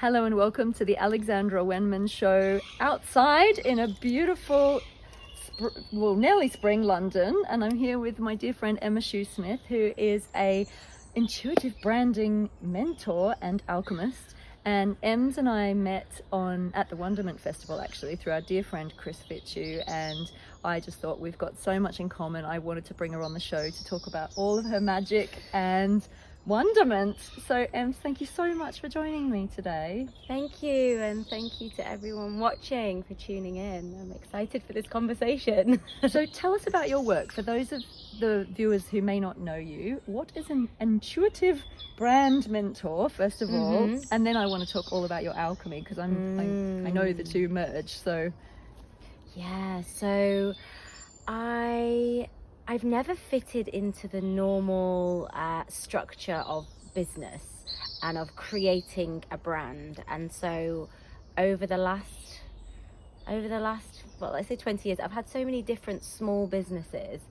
Hello and welcome to the Alexandra Wenman show outside in a beautiful, nearly spring London. And I'm here with my dear friend Emma Shoesmith, who is a intuitive branding mentor and alchemist. And Ems and I met at the Wonderment Festival actually through our dear friend Chris Fitchu, and I just thought we've got so much in common. I wanted to bring her on the show to talk about all of her magic and wonderment. So Ems, thank you so much for joining me today. Thank you, and thank you to everyone watching for tuning in. I'm excited for this conversation. So tell us about your work. For those of the viewers who may not know you, what is an intuitive brand mentor, first of all, and then I want to talk all about your alchemy, because I know the two merge. So I've never fitted into the normal structure of business and of creating a brand, and so over the last let's say 20 years, I've had so many different small businesses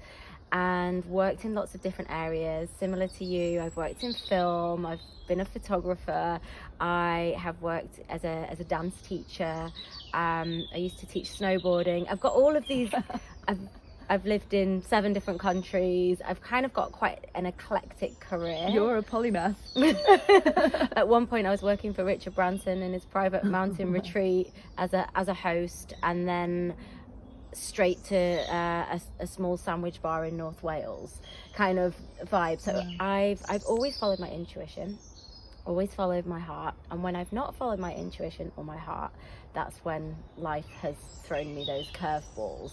and worked in lots of different areas. Similar to you, I've worked in film, I've been a photographer, I have worked as a dance teacher, I used to teach snowboarding. I've got all of these. I've lived in 7 different countries. I've kind of got quite an eclectic career. You're a polymath. At one point I was working for Richard Branson in his private mountain retreat as a host, and then straight to a small sandwich bar in North Wales kind of vibe. So I've always followed my intuition, always followed my heart, and when I've not followed my intuition or my heart, that's when life has thrown me those curveballs.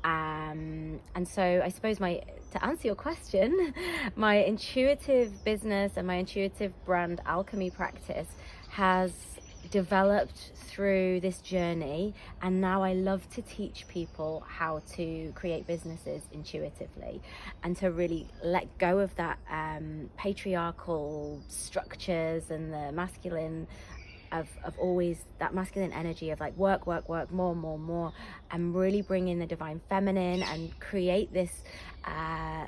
And so I suppose to answer your question, my intuitive business and my intuitive brand alchemy practice has developed through this journey, and now I love to teach people how to create businesses intuitively and to really let go of that patriarchal structures and the masculine of always that masculine energy of like work, more, and really bring in the divine feminine and create this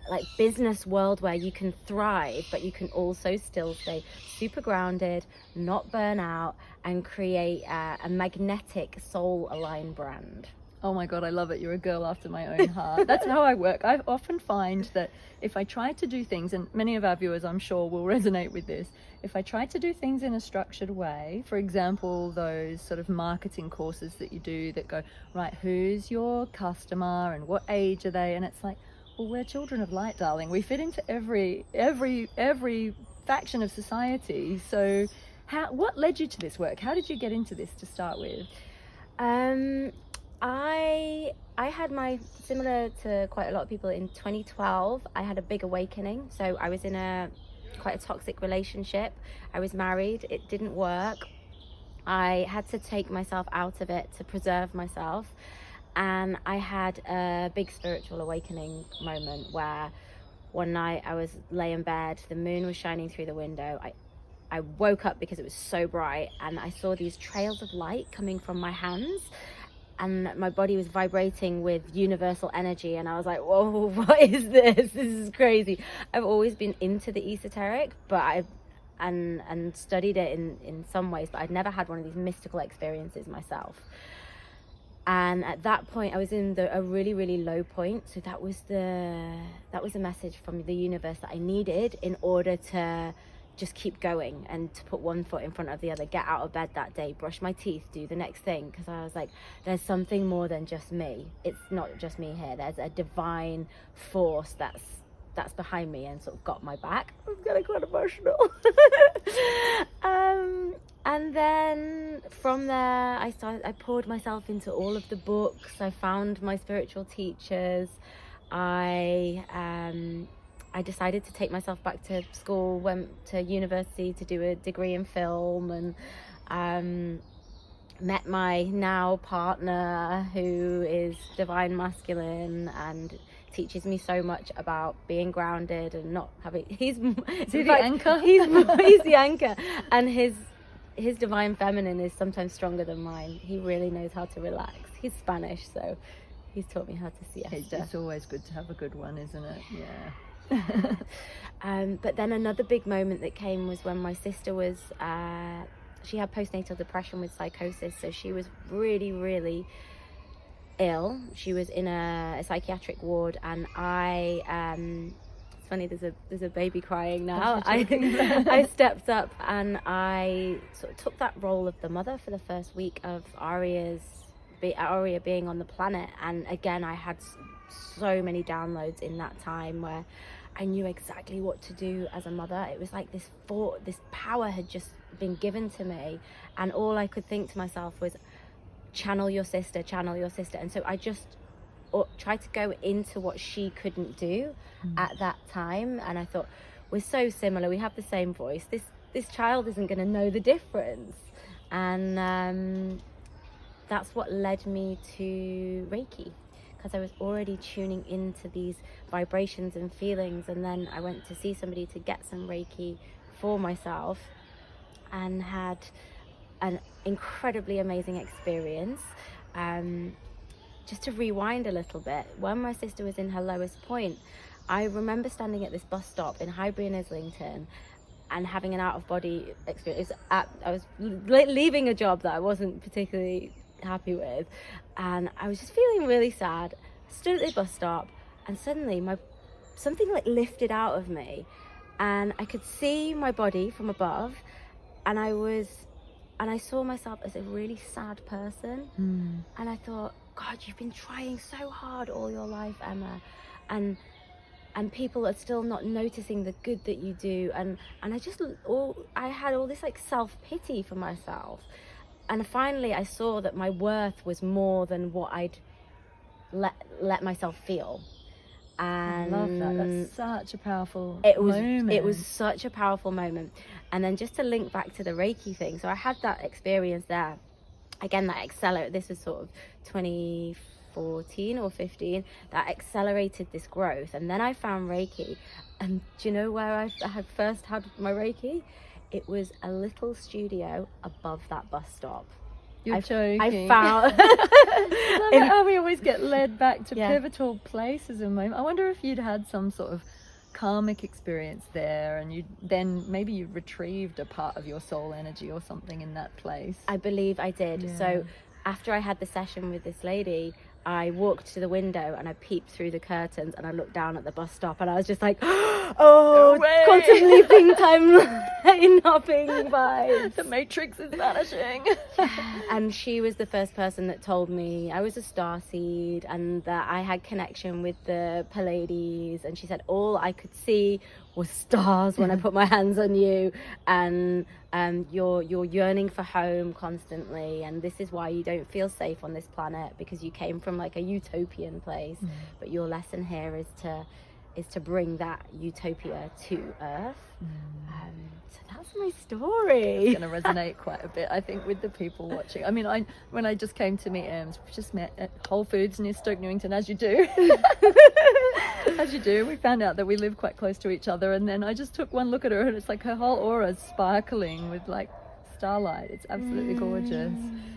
like business world where you can thrive, but you can also still stay super grounded, not burn out, and create a magnetic soul aligned brand. Oh my God, I love it. You're a girl after my own heart. That's how I work. I often find that if I try to do things, and many of our viewers I'm sure will resonate with this, if I try to do things in a structured way, for example, those sort of marketing courses that you do that go, right, who's your customer and what age are they? And it's like, well, we're children of light, darling. We fit into every faction of society. So what led you to this work? How did you get into this to start with? I had similar to quite a lot of people in 2012, I had a big awakening. So I was in quite a toxic relationship. I was married, it didn't work. I had to take myself out of it to preserve myself. And I had a big spiritual awakening moment where one night I was lay in bed, the moon was shining through the window. I woke up because it was so bright, and I saw these trails of light coming from my hands, and my body was vibrating with universal energy, and I was like, whoa, what is this? This is crazy. I've always been into the esoteric, but I've studied it in some ways, but I'd never had one of these mystical experiences myself. And at that point I was in a really, really low point. So that was a message from the universe that I needed in order to just keep going and to put one foot in front of the other, get out of bed that day, brush my teeth, do the next thing, because I was like, there's something more than just me. It's not just me here. There's a divine force that's behind me and sort of got my back. I'm getting quite emotional. And then from there I poured myself into all of the books. I found my spiritual teachers. I decided to take myself back to school, went to university to do a degree in film, and met my now partner, who is divine masculine and teaches me so much about being grounded and not having he's the anchor. He's the anchor, and his divine feminine is sometimes stronger than mine. He really knows how to relax. He's Spanish, so he's taught me how to siesta. It's always good to have a good one, isn't it? Yeah. But then another big moment that came was when my sister was she had postnatal depression with psychosis, so she was really, really ill. She was in a psychiatric ward, and it's funny, there's a baby crying now. I stepped up and I sort of took that role of the mother for the first week of Aria being on the planet. And again, I had so many downloads in that time where I knew exactly what to do as a mother. It was like this power had just been given to me, and all I could think to myself was, channel your sister. And so I just tried to go into what she couldn't do at that time. And I thought, we're so similar, we have the same voice, this child isn't going to know the difference. And that's what led me to Reiki, because I was already tuning into these vibrations and feelings. And then I went to see somebody to get some Reiki for myself, and had an incredibly amazing experience. Just to rewind a little bit, when my sister was in her lowest point, I remember standing at this bus stop in Highbury and Islington and having an out-of-body experience. I was leaving a job that I wasn't particularly happy with, and I was just feeling really sad. Stood at the bus stop, and suddenly something like lifted out of me, and I could see my body from above, and I saw myself as a really sad person. And I thought, God, you've been trying so hard all your life, Emma, and people are still not noticing the good that you do. And I had all this like self-pity for myself. And finally I saw that my worth was more than what I'd let myself feel. And I love that. That's such a powerful moment. It was such a powerful moment. And then just to link back to the Reiki thing, so I had that experience there. Again, that accelerated. This was sort of 2014 or 15. That accelerated this growth. And then I found Reiki. And do you know where I had first had my Reiki? It was a little studio above that bus stop. You're joking. I found I love how we always get led back to pivotal places and moments. I wonder if you'd had some sort of karmic experience there, and maybe you retrieved a part of your soul energy or something in that place. I believe I did. Yeah. So after I had the session with this lady, I walked to the window and I peeped through the curtains and I looked down at the bus stop, and I was just like, oh, no quantum leaping, time hopping vibes. The Matrix is vanishing. And she was the first person that told me I was a starseed and that I had connection with the Pleiades. And she said all I could see was stars when I put my hands on you, and you're yearning for home constantly, and this is why you don't feel safe on this planet, because you came from like a utopian place. But your lesson here is to bring that utopia to Earth. So that's my story. It's going to resonate quite a bit, I think, with the people watching. I mean, when I just came to meet Ems, we just met at Whole Foods near Stoke Newington, as you do. As you do. We found out that we live quite close to each other, and then I just took one look at her, and it's like her whole aura is sparkling with like starlight. It's absolutely gorgeous.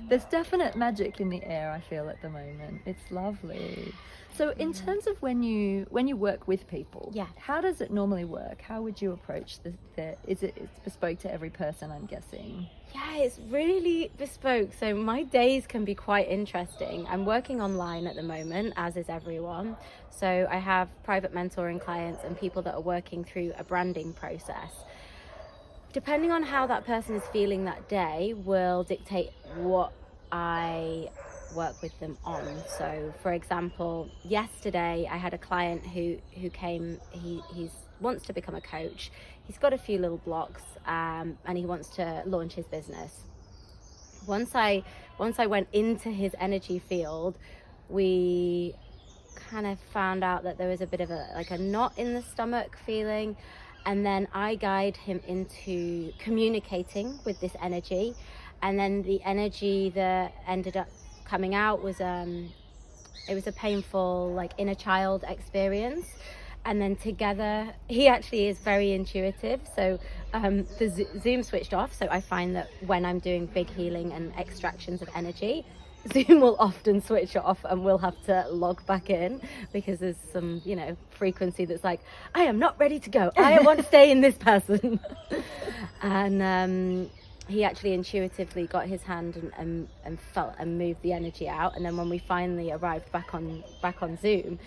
There's definite magic in the air, I feel, at the moment. It's lovely. So in terms of when you work with people, how does it normally work? How would you approach it's bespoke to every person, I'm guessing? Yeah, it's really bespoke. So my days can be quite interesting. I'm working online at the moment, as is everyone. So I have private mentoring clients and people that are working through a branding process. Depending on how that person is feeling that day will dictate what I work with them on. So for example, yesterday I had a client who came. He wants to become a coach. He's got a few little blocks, and he wants to launch his business. Once I went into his energy field, we kind of found out that there was a bit of a knot in the stomach feeling, and then I guide him into communicating with this energy. And then the energy that ended up coming out was it was a painful inner child experience. And then together, he actually is very intuitive, so the Zoom switched off. So I find that when I'm doing big healing and extractions of energy, Zoom will often switch off and we'll have to log back in, because there's some frequency that's like, I am not ready to go, I want to stay in this person. And he actually intuitively got his hand and felt and moved the energy out. And then when we finally arrived back on Zoom,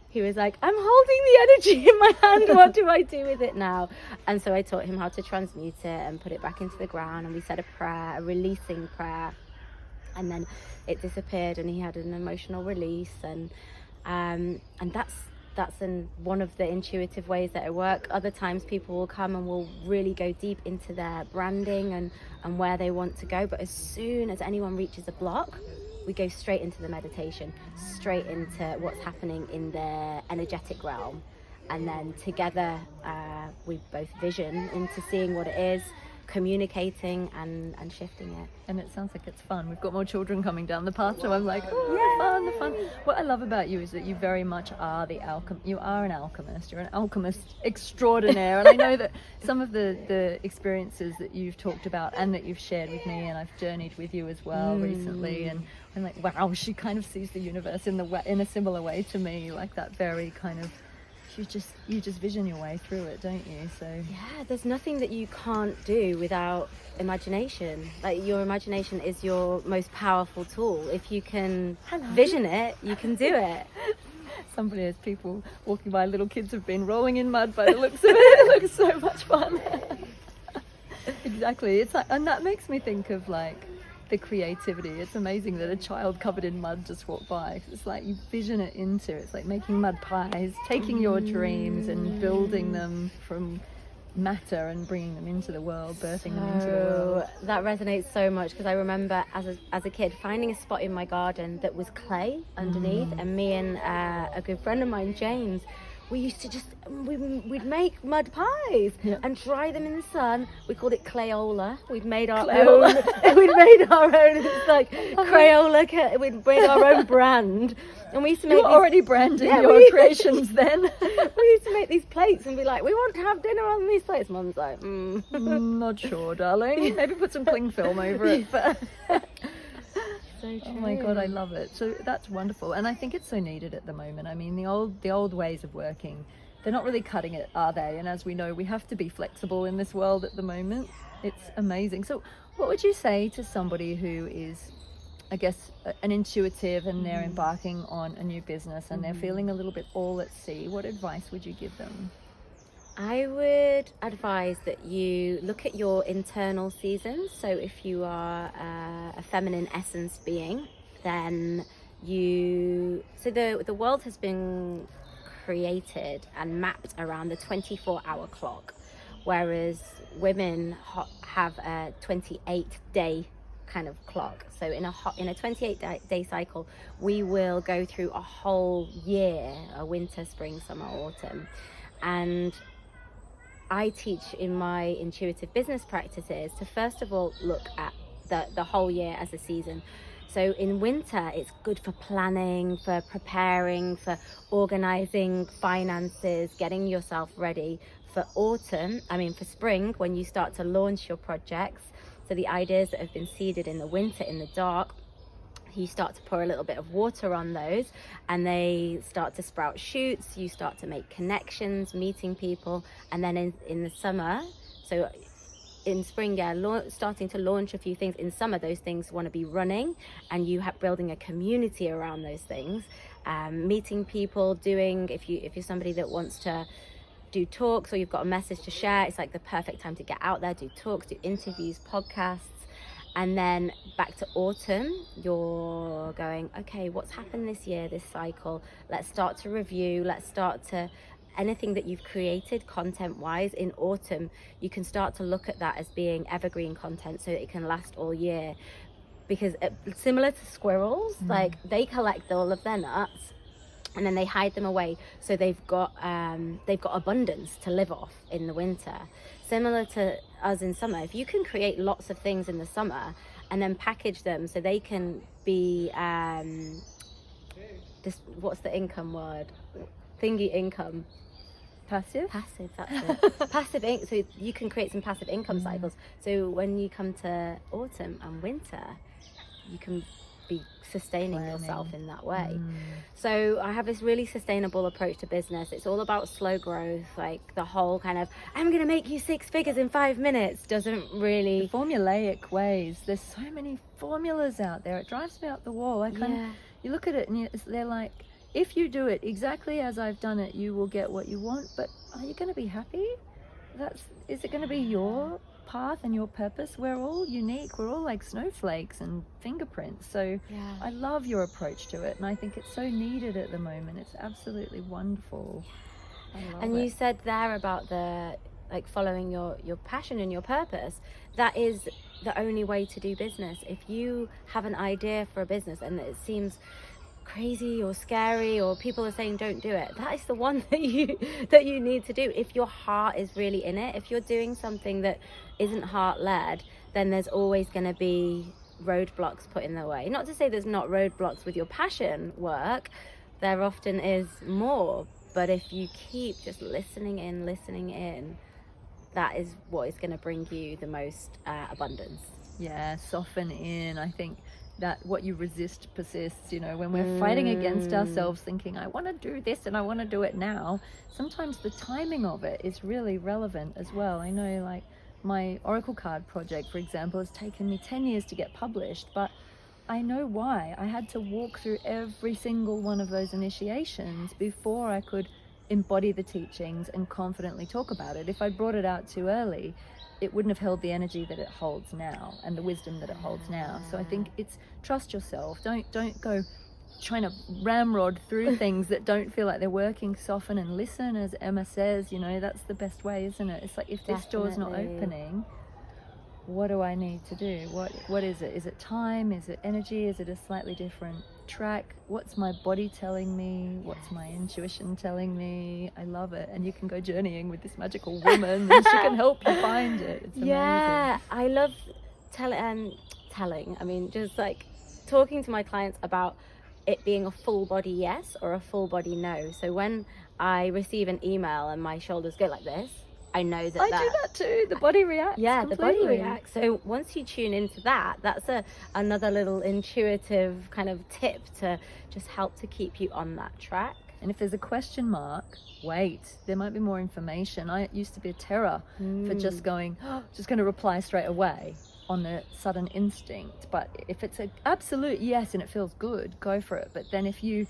he was like, I'm holding the energy in my hand. What do I do with it now? And so I taught him how to transmute it and put it back into the ground. And we said a prayer, a releasing prayer. And then it disappeared and he had an emotional release. And that's one of the intuitive ways that I work. Other times people will come and will really go deep into their branding and where they want to go. But as soon as anyone reaches a block, we go straight into the meditation, straight into what's happening in the energetic realm. And then together we both vision into seeing what it is, communicating and shifting it. And it sounds like it's fun. We've got more children coming down the path, so I'm like, oh, the fun. What I love about you is that you very much are you are an alchemist. You're an alchemist extraordinaire. And I know that some of the experiences that you've talked about and that you've shared with me, and I've journeyed with you as well recently, and I'm like, wow, she kind of sees the universe in a similar way to me, like that very kind of, you just vision your way through it, don't you? So yeah, there's nothing that you can't do without imagination. Like, your imagination is your most powerful tool. If you can vision it, you can do it. Somebody, as people walking by, little kids have been rolling in mud by the looks of it. It looks so much fun. Exactly. It's like, and that makes me think of like the creativity. It's amazing that a child covered in mud just walked by. It's like you vision it into, it's like making mud pies, taking your dreams and building them from matter and bringing them into the world, birthing them into the world. That resonates so much, because I remember as a kid finding a spot in my garden that was clay underneath, and me and a good friend of mine, James, we used to we'd make mud pies and dry them in the sun. We called it Clayola. We'd made our own. It's like Crayola. We'd made our own brand, and we used to make. You were already branding your creations then. We used to make these plates and be like, we want to have dinner on these plates. Mum's like, not sure, darling. Maybe put some cling film over it. But oh my God, I love it. So that's wonderful, and I think it's so needed at the moment. I mean, the old ways of working, they're not really cutting it, are they? And as we know, we have to be flexible in this world at the moment. It's amazing. So what would you say to somebody who is, I guess, an intuitive, and they're embarking on a new business and they're feeling a little bit all at sea? What advice would you give them? I would advise that you look at your internal seasons. So if you are a feminine essence being, then the world has been created and mapped around the 24-hour clock, whereas women have a 28-day kind of clock. So in a 28-day cycle, we will go through a whole year, a winter, spring, summer, autumn. And I teach in my intuitive business practices to first of all look at the whole year as a season. So in winter, it's good for planning, for preparing, for organizing finances, getting yourself ready. For spring, when you start to launch your projects, so the ideas that have been seeded in the winter in the dark, you start to pour a little bit of water on those and they start to sprout shoots. You start to make connections, meeting people. And then in the summer, so in spring, starting to launch a few things. In summer, those things want to be running, and you have building a community around those things, meeting people, if you're somebody that wants to do talks or you've got a message to share, it's like the perfect time to get out there, do talks, do interviews, podcasts. And then back to autumn, you're going, okay, what's happened this year, this cycle? Let's start to review. Let's start to, anything that you've created content-wise in autumn, you can start to look at that as being evergreen content so that it can last all year. Because similar to squirrels, like they collect all of their nuts and then they hide them away. So they've got abundance to live off in the winter. Similar to us in summer, if you can create lots of things in the summer and then package them so they can be what's the income word? Thingy income. Passive, that's it. So you can create some passive income cycles. So when you come to autumn and winter, you can be sustaining yourself in that way. Mm. So I have this really sustainable approach to business. It's all about slow growth. Like the whole kind of, I'm going to make you 6 figures in 5 minutes doesn't really... The formulaic ways. There's so many formulas out there. It drives me up the wall. I kind of, you look at it and they're like, if you do it exactly as I've done it, you will get what you want. But are you going to be happy? Is it going to be your path and your purpose? We're all unique. We're all like snowflakes and fingerprints. So I love your approach to it, and I think it's so needed at the moment. It's absolutely wonderful. And you said there about the like following your passion and your purpose. That is the only way to do business. If you have an idea for a business and it seems crazy or scary, or people are saying don't do it, that is the one that you need to do. If your heart is really in it, if you're doing something that isn't heart led, then there's always going to be roadblocks put in the way. Not to say there's not roadblocks with your passion work, there often is more, but if you keep just listening in, that is what is going to bring you the most abundance. Soften in. I think that what you resist persists. You know, when we're fighting against ourselves thinking I want to do this and I want to do it now, sometimes the timing of it is really relevant as well. I know, like my oracle card project, for example, has taken me 10 years to get published, but I know why. I had to walk through every single one of those initiations before I could embody the teachings and confidently talk about it. If I brought it out too early, it wouldn't have held the energy that it holds now and the wisdom that it holds now. So I think it's trust yourself. Don't go trying to ramrod through things that don't feel like they're working. Soften and listen, as Emma says. You know, that's the best way, isn't it? It's like, if this door's not opening, what do I need to do? What is it? Is it time? Is it energy? Is it a slightly different track? What's my body telling me? What's my intuition telling me? I love it. And you can go journeying with this magical woman and she can help you find it. It's amazing. I love telling. I mean, just like talking to my clients about it being a full body yes or a full body no. So when I receive an email and my shoulders go like this, I know that I do that too. The body reacts. Yeah, completely. the body reacts. So once you tune into that, that's another little intuitive kind of tip to just help to keep you on that track. And if there's a question mark, wait, there might be more information. I used to be a terror for just going, just going to reply straight away on the sudden instinct. But if it's an absolute yes and it feels good, go for it. But then if you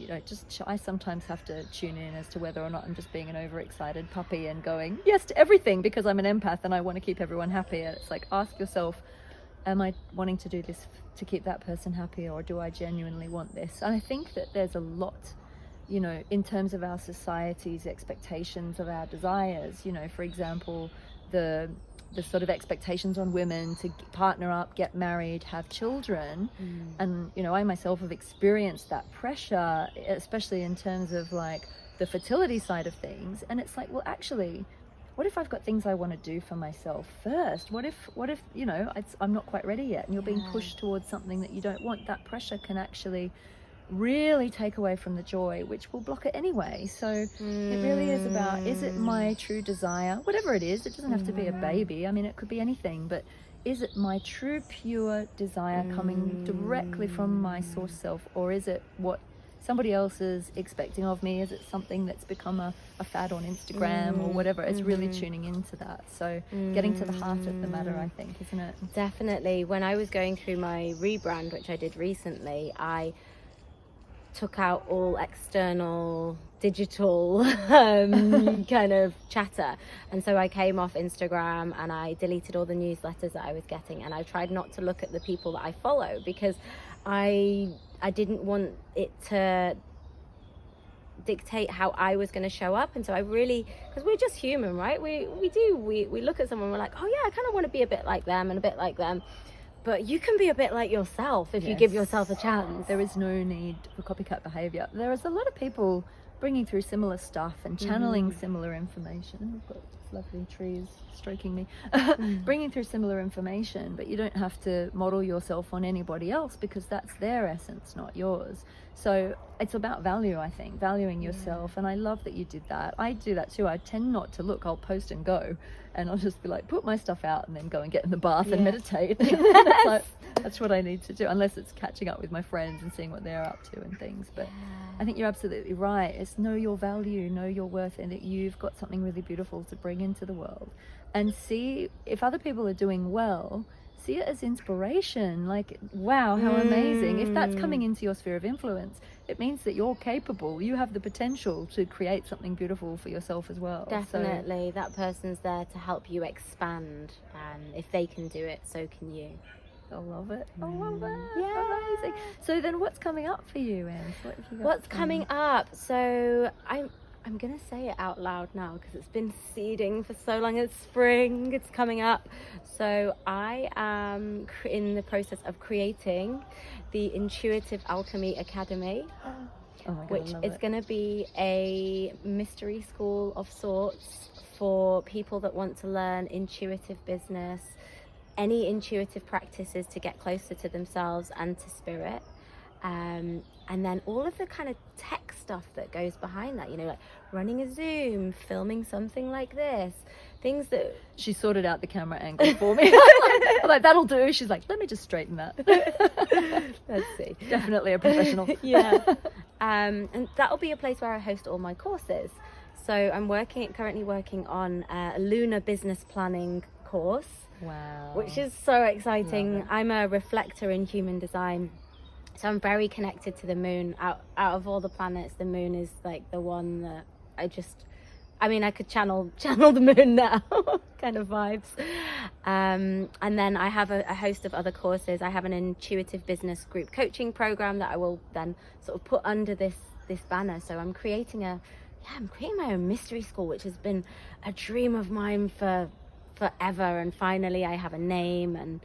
know, I sometimes have to tune in as to whether or not I'm just being an overexcited puppy and going yes to everything because I'm an empath and I want to keep everyone happy. It's like, ask yourself, am I wanting to do this to keep that person happy, or do I genuinely want this? And I think that there's a lot, you know, in terms of our society's expectations of our desires. You know, for example, the sort of expectations on women to partner up, get married, have children. And, you know, I myself have experienced that pressure, especially in terms of like the fertility side of things. And it's like, well, actually, what if I've got things I want to do for myself first? What if, you know, I'm not quite ready yet and you're being pushed towards something that you don't want? That pressure can actually really take away from the joy, which will block it anyway. So it really is about, is it my true desire, whatever it is? It doesn't have to be a baby. I mean, it could be anything, but is it my true pure desire coming directly from my source self, or is it what somebody else is expecting of me? Is it something that's become a fad on Instagram or whatever? It's really tuning into that. So getting to the heart of the matter, I think, isn't it? Definitely. When I was going through my rebrand, which I did recently, I took out all external digital kind of chatter, and so I came off Instagram and I deleted all the newsletters that I was getting, and I tried not to look at the people that I follow because I didn't want it to dictate how I was going to show up. And so I really, because we're just human, right? We look at someone, we're like, oh yeah, I kind of want to be a bit like them and a bit like them. But you can be a bit like yourself if you give yourself a chance. There is no need for copycat behavior. There is a lot of people bringing through similar stuff and channeling similar information. We've got lovely trees stroking me. Bringing through similar information, but you don't have to model yourself on anybody else because that's their essence, not yours. So it's about value, I think, valuing yourself. And I love that you did that. I do that too. I tend not to look. I'll post and go, and I'll just be like, put my stuff out and then go and get in the bath and meditate. It's like, That's what I need to do, unless it's catching up with my friends and seeing what they're up to and things. But I think you're absolutely right. It's know your value, know your worth, and that you've got something really beautiful to bring into the world. And see if other people are doing well, see it as inspiration. Like, wow, how amazing. If that's coming into your sphere of influence, it means that you're capable. You have the potential to create something beautiful for yourself as well. Definitely. So, that person's there to help you expand. If they can do it, so can you. I love it. I love it. Yeah. Amazing. So then what's coming up for you, Em? What's coming up? So I'm going to say it out loud now because it's been seeding for so long. It's spring. It's coming up. So I am in the process of creating the Intuitive Alchemy Academy. Oh my God, which is going to be a mystery school of sorts for people that want to learn intuitive business, any intuitive practices to get closer to themselves and to spirit. And then all of the kind of tech stuff that goes behind that, like running a Zoom, filming something like this, things that... She sorted out the camera angle for me. I'm like, that'll do. She's like, let me just straighten that. Let's see. Definitely a professional. Yeah. And that'll be a place where I host all my courses. So I'm currently working on a lunar business planning course. Wow. Which is so exciting. I'm a reflector in human design. So I'm very connected to the moon. Out of all the planets, the moon is like the one that I could channel the moon now, kind of vibes. And then I have a host of other courses. I have an intuitive business group coaching program that I will then sort of put under this banner. So I'm creating my own mystery school, which has been a dream of mine for forever. And finally I have a name, and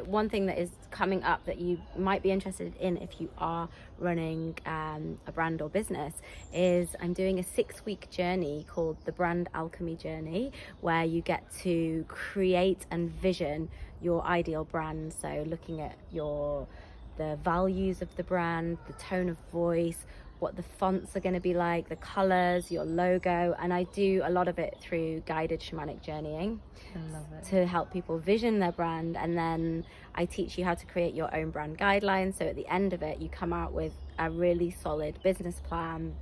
one thing that is coming up that you might be interested in if you are running a brand or business is I'm doing a 6-week journey called the Brand Alchemy Journey, where you get to create and vision your ideal brand. So looking at the values of the brand, the tone of voice, what the fonts are going to be like, the colors, your logo. And I do a lot of it through guided shamanic journeying. I love it. To help people vision their brand. And then I teach you how to create your own brand guidelines. So at the end of it, you come out with a really solid business plan,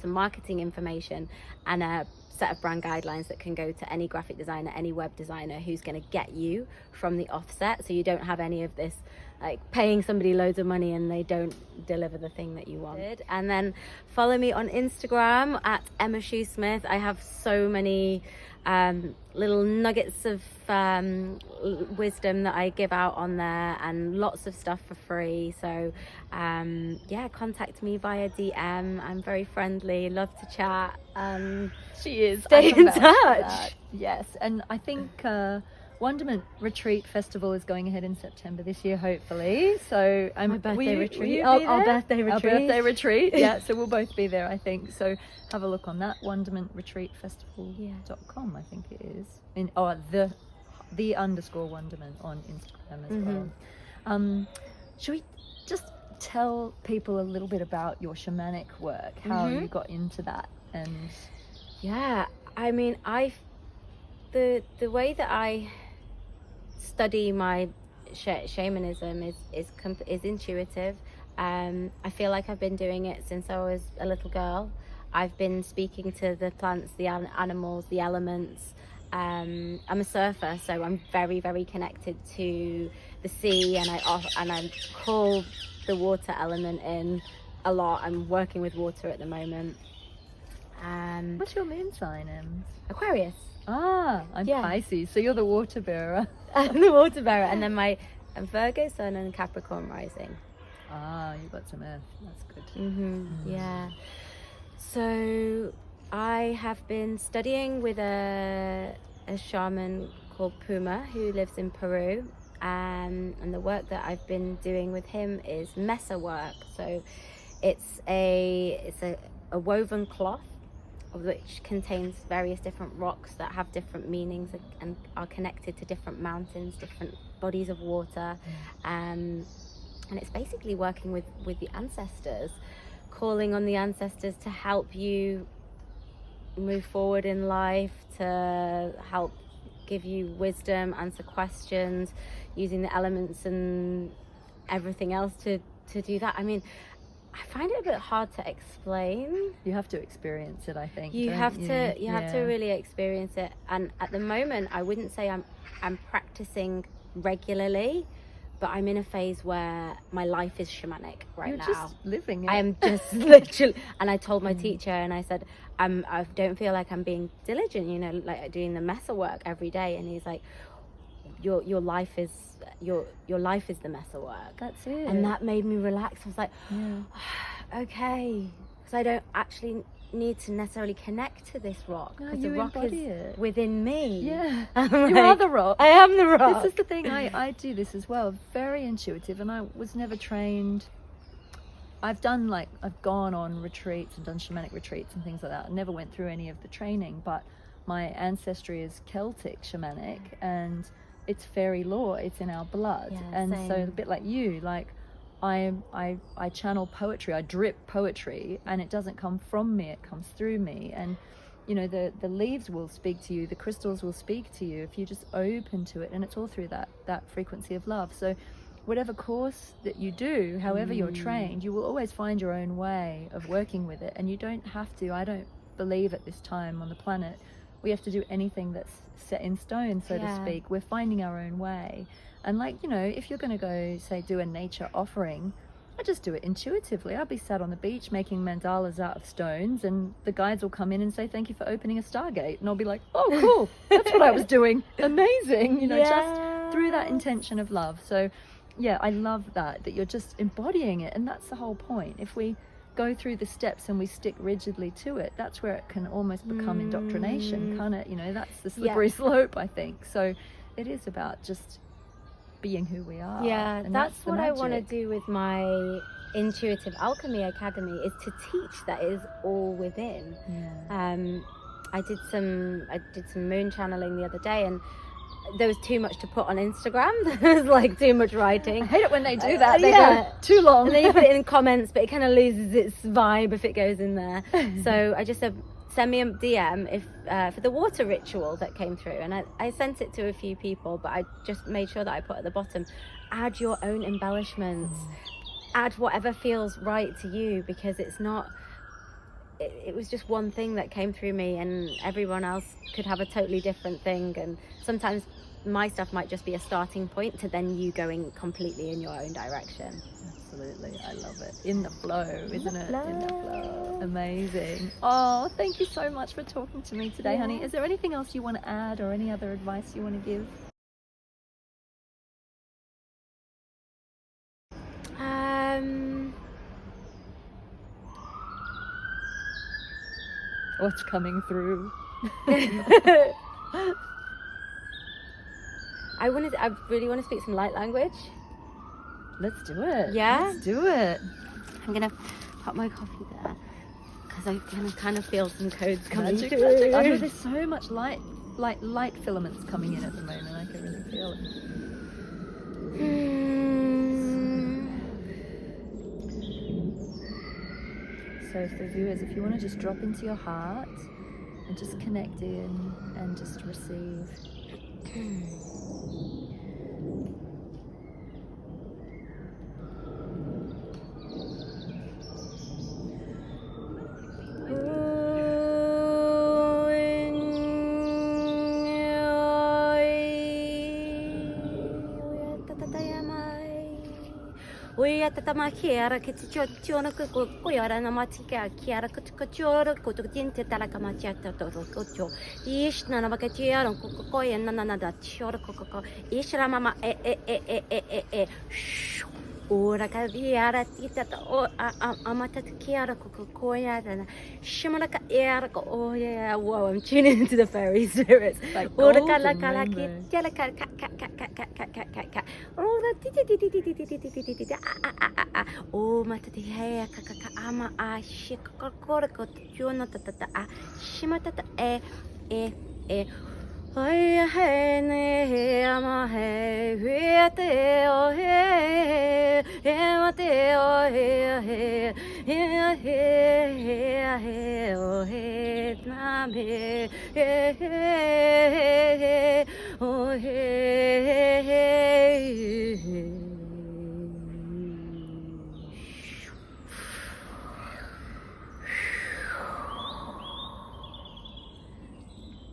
some marketing information, and a set of brand guidelines that can go to any graphic designer, any web designer who's going to get you from the offset. So you don't have any of this like paying somebody loads of money and they don't deliver the thing that you wanted. And then follow me on Instagram at Emma Shoesmith. I have so many little nuggets of wisdom that I give out on there, and lots of stuff for free. So contact me via DM. I'm very friendly, love to chat. She is. Stay in touch. Yes, and I think Wonderment Retreat Festival is going ahead in September this year, hopefully. So my birthday retreat. Our birthday retreat. Our birthday retreat. Yeah, so we'll both be there, I think. So have a look on that, wondermentretreatfestival.com, I think it is. The _ Wonderment on Instagram as well. Should we just tell people a little bit about your shamanic work, how you got into that? And yeah, I mean, the way that I study my shamanism is intuitive. I feel like I've been doing it since I was a little girl. I've been speaking to the plants, the animals, the elements. I'm a surfer, so I'm very, very connected to the sea, and I call the water element in a lot. I'm working with water at the moment. What's your moon sign, Em? Aquarius. I'm Pisces, so you're the water bearer. I'm the water bearer, and then I'm Virgo sun and Capricorn rising. You've got some earth. That's good. Yeah. So I have been studying with a shaman called Puma who lives in Peru, and the work that I've been doing with him is mesa work. So it's a woven cloth which contains various different rocks that have different meanings and are connected to different mountains, different bodies of water. And it's basically working with the ancestors, calling on the ancestors to help you move forward in life, to help give you wisdom, answer questions, using the elements and everything else to do that. I mean, I find it a bit hard to explain. You have to experience it, I think. You have to really experience it. And at the moment, I wouldn't say I'm practicing regularly, but I'm in a phase where my life is shamanic now. You're just living it. I am just literally, and I told my teacher, and I said, I don't feel like I'm being diligent, you know, like doing the mesa work every day. And he's like, your life is the mesa work. That's it. And that made me relax. I was like, okay, because I don't actually need to necessarily connect to this rock, because the rock is within me. Yeah. You You are the rock. I am the rock. This is the thing. I do this as well. Very intuitive, and I was never trained. I've gone on retreats and done shamanic retreats and things like that. I never went through any of the training, but my ancestry is Celtic shamanic, and it's fairy lore. It's in our blood. And same. so a bit like you, like I channel poetry, I drip poetry, and it doesn't come from me, it comes through me. And you know, the leaves will speak to you, the crystals will speak to you if you just open to it, and it's all through that frequency of love. So whatever course that you do, however you're trained, you will always find your own way of working with it. And you don't have to, I don't believe at this time on the planet we have to do anything that's set in stone, so to speak. We're finding our own way. And like, you know, if you're going to go, say, do a nature offering, I just do it intuitively. I'll be sat on the beach making mandalas out of stones, and the guides will come in and say, thank you for opening a stargate. And I'll be like, oh, cool. That's what I was doing. Amazing. You know, just through that intention of love. So yeah, I love that you're just embodying it. And that's the whole point. If we go through the steps and we stick rigidly to it, that's where it can almost become indoctrination, can't it? You know, that's the slippery slope, I think. So it is about just being who we are. Yeah, and that's what magic. I want to do with my Intuitive Alchemy Academy, is to teach that it is all within. I did some moon channeling the other day, and there was too much to put on Instagram. There was like too much writing. I hate it when they do that. They go too long. And then you put it in comments, but it kind of loses its vibe if it goes in there. So I just said, send me a DM if for the water ritual that came through. And I sent it to a few people, but I just made sure that I put at the bottom, add your own embellishments. Add whatever feels right to you, because it's not... It was just one thing that came through me, and everyone else could have a totally different thing. And sometimes my stuff might just be a starting point to then you going completely in your own direction. Absolutely, I love it. In the flow, isn't it? In the flow. Amazing. Oh, thank you so much for talking to me today, honey. Is there anything else you want to add, or any other advice you want to give? What's coming through? I really want to speak some light language. Let's do it. Yeah? Let's do it. I'm going to pop my coffee there, because I can kind of feel some codes coming Magic, through. magic. I know there's so much light filaments coming in at the moment. I can really feel it. So for viewers, if you want to just drop into your heart and just connect in and just receive. We tatama kiara kitchona kuyara na matika kiara kuchora kutukinti talakamachata to ishna na bakatiara kokoya na da chora kokoko ishra mama ora kaviara tita o amata kiara kokoya na shimanaka era oh yeah, whoa, I'm tuning into the fairy spirits. Ora kala kitela ka ora oh matati he ka ama a shikakora ko jona tata a shimatata e ay he ne ama he te o he mate o he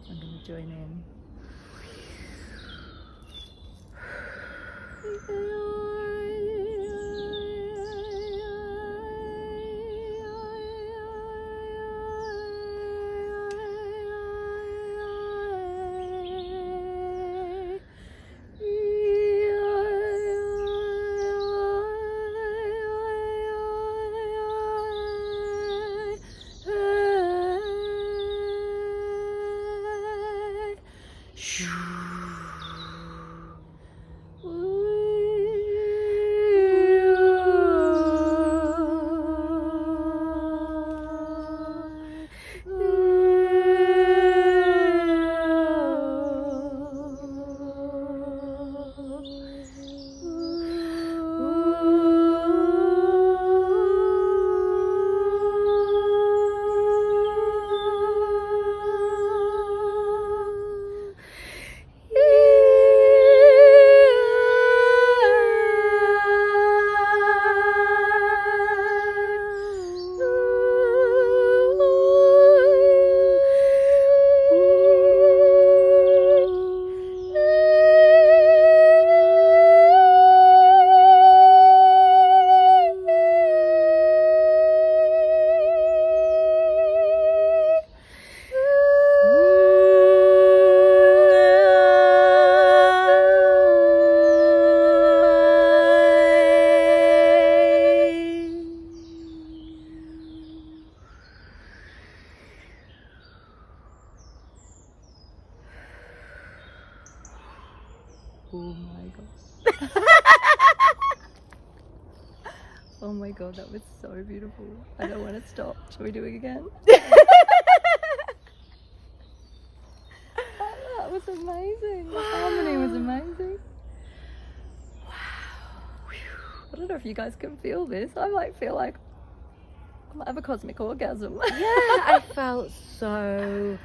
I'm going to join in. Oh my god. Oh my god, that was so beautiful. I don't want to stop. Shall we do it again? That was amazing. The harmony was amazing. Wow. I don't know if you guys can feel this. I might feel like I might have a cosmic orgasm. Yeah, I felt so.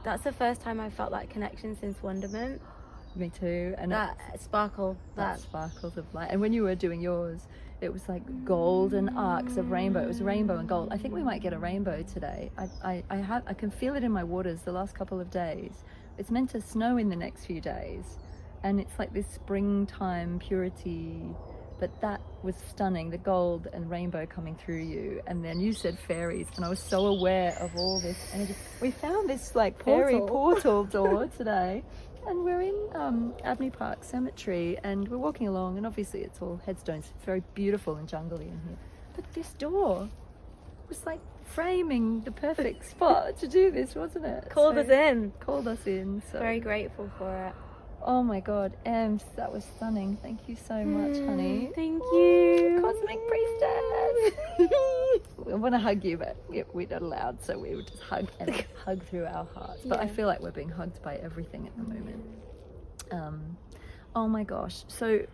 That's the first time I felt that connection since Wonderment. Me too. And that sparkle, that sparkles of light. And when you were doing yours, it was like golden arcs of rainbow. It was rainbow and gold. I think we might get a rainbow today. I can feel it in my waters the last couple of days. It's meant to snow in the next few days, and it's like this springtime purity. But that was stunning, the gold and rainbow coming through you. And then you said fairies, and I was so aware of all this energy. We found this like fairy portal door today, and we're in Abney Park Cemetery, and we're walking along, and obviously it's all headstones. It's very beautiful and jungly in here. But this door was like framing the perfect spot to do this, wasn't it? Called us in. So very grateful for it. Oh my god, Ems, that was stunning. Thank you so much, honey. Thank you. Cosmic priestess. I want to hug you, but we're not allowed, so we would just hug and hug through our hearts. But I feel like we're being hugged by everything at the moment. Oh my gosh. So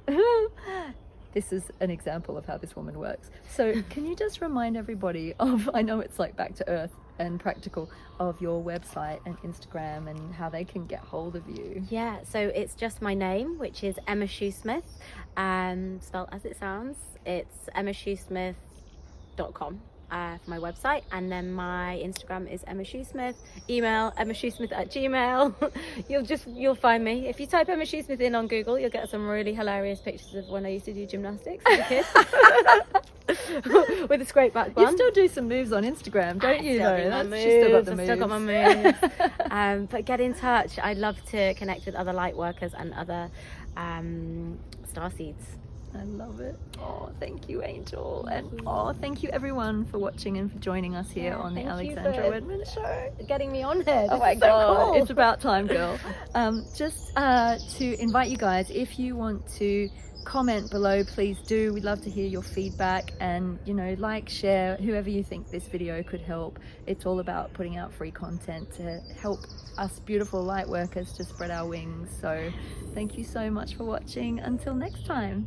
this is an example of how this woman works. So can you just remind everybody of, I know it's like back to earth and practical, of your website and Instagram and how they can get hold of you? Yeah, so it's just my name, which is Emma Shoesmith, spelled as it sounds. It's emmashoesmith.com for my website, and then my Instagram is Emma Shoesmith. Email emmashoesmith@gmail. You'll find me. If you type Emma Shoesmith in on Google, you'll get some really hilarious pictures of when I used to do gymnastics as a kid. With a scrape back bun. You still do some moves on Instagram, don't you? Still got my moves. But get in touch. I'd love to connect with other light workers and other starseeds. I love it. Oh, thank you, Angel. And thank you everyone for watching and for joining us here on the Alexandra Wenman Show. Getting me on here. Oh my god, cool. It's about time, girl. Just to invite you guys, if you want to comment below, please do. We'd love to hear your feedback, and like, share, whoever you think this video could help. It's all about putting out free content to help us beautiful light workers to spread our wings. So thank you so much for watching. Until next time.